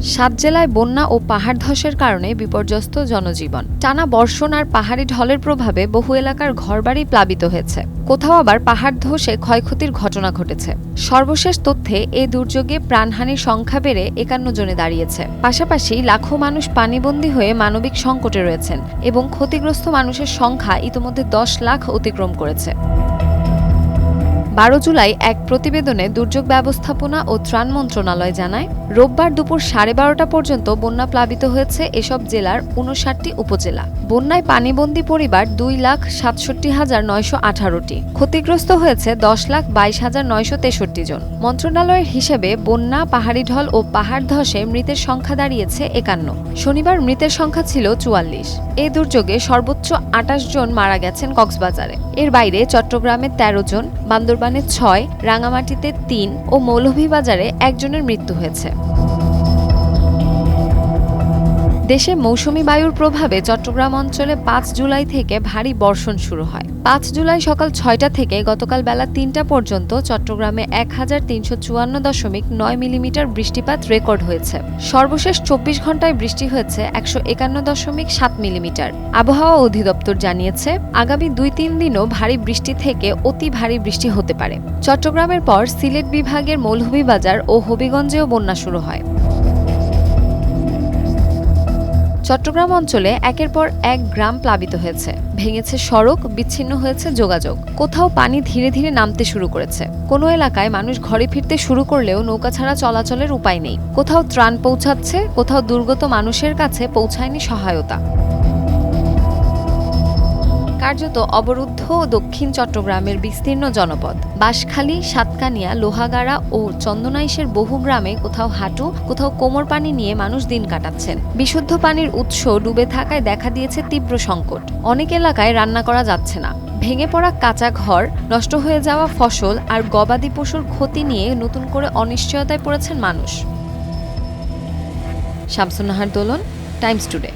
সাত জেলায় বন্যা ও পাহাড় ধসের কারণে বিপর্যস্ত জনজীবন। টানা বর্ষণ আর পাহাড়ি ঢলের প্রভাবে বহু এলাকার ঘরবাড়ি প্লাবিত হয়েছে। কোথাও আবার পাহাড় ধসে ক্ষয়ক্ষতির ঘটনা ঘটেছে। সর্বশেষ তথ্যে এ দুর্যোগে প্রাণহানির সংখ্যা বেড়ে ৫১ জনে দাঁড়িয়েছে। পাশাপাশি লাখো মানুষ পানিবন্দী হয়ে মানবিক সংকটে রয়েছেন এবং ক্ষতিগ্রস্ত মানুষের সংখ্যা ইতোমধ্যে ১০ লাখ অতিক্রম করেছে। ১২ জুলাই এক প্রতিবেদনে দুর্যোগ ব্যবস্থাপনা ও ত্রাণ মন্ত্রণালয় জানায়, রোববার দুপুর ১২:৩০ পর্যন্ত বন্যা প্লাবিত হয়েছে এসব জেলার ৫৯টি উপজেলা। বন্যায় পানিবন্দী পরিবার ২,৬৭,৯১৮টি। ক্ষতিগ্রস্ত হয়েছে ১০,২২,৯৬৩ জন। মন্ত্রণালয়ের হিসেবে বন্যা, পাহাড়ি ঢল ও পাহাড় ধসে মৃতের সংখ্যা দাঁড়িয়েছে ৫১। শনিবার মৃতের সংখ্যা ছিল ৪৪। এ দুর্যোগে সর্বোচ্চ ২৮ জন মারা গেছেন কক্সবাজারে। এর বাইরে চট্টগ্রামে ১৩ জন, বান্দরবানে ৬, রাঙামাটিতে ৩ ও মৌলভীবাজারে ১ জনের মৃত্যু হয়েছে। দেশে মৌসুমি বায়ুর প্রভাবে চট্টগ্রাম অঞ্চলে ৫ জুলাই থেকে ভারী বর্ষণ শুরু হয়। ৫ জুলাই সকাল ৬টা থেকে গতকাল বেলা ৩টা পর্যন্ত চট্টগ্রামে ১,৩৫৪.৯ মিলিমিটার বৃষ্টিপাত রেকর্ড হয়েছে। সর্বশেষ ২৪ ঘন্টায় বৃষ্টি হয়েছে ১৫১.৭ মিলিমিটার। আবহাওয়া অধিদপ্তর জানিয়েছে, আগামী ২-৩ দিনও ভারী বৃষ্টি থেকে অতি ভারী বৃষ্টি হতে পারে। চট্টগ্রামের পর সিলেট বিভাগের মৌলভীবাজার ও হবিগঞ্জেও বন্যা শুরু হয়। চট্টগ্রাম অঞ্চলে একের পর এক গ্রাম প্লাবিত হয়েছে। ভেঙেছে সড়ক, বিচ্ছিন্ন হয়েছে যোগাযোগ। কোথাও পানি ধীরে ধীরে নামতে শুরু করেছে। কোনো এলাকায় মানুষ ঘরে ফিরতে শুরু করলেও নৌকা ছাড়া চলাচলের উপায় নেই। কোথাও ত্রাণ পৌঁছাচ্ছে, কোথাও দুর্গত মানুষের কাছে পৌঁছায়নি সহায়তা। কার্যত অবরুদ্ধ দক্ষিণ চট্টগ্রামের বিস্তীর্ণ জনপদ। বাঁশখালী, সাতকানিয়া, লোহাগাড়া ও চন্দনাইশের বহু গ্রামে কোথাও হাঁটু, কোথাও কোমর পানি নিয়ে মানুষ দিন কাটাচ্ছেন। বিশুদ্ধ পানির উৎস ডুবে থাকায় দেখা দিয়েছে তীব্র সংকট। অনেক এলাকায় রান্না করা যাচ্ছে না। ভেঙে পড়া কাঁচা ঘর, নষ্ট হয়ে যাওয়া ফসল আর গবাদি পশুর ক্ষতি নিয়ে নতুন করে অনিশ্চয়তায় পড়েছেন মানুষ। শামসুন নাহার দোলন, টাইমস টুডে।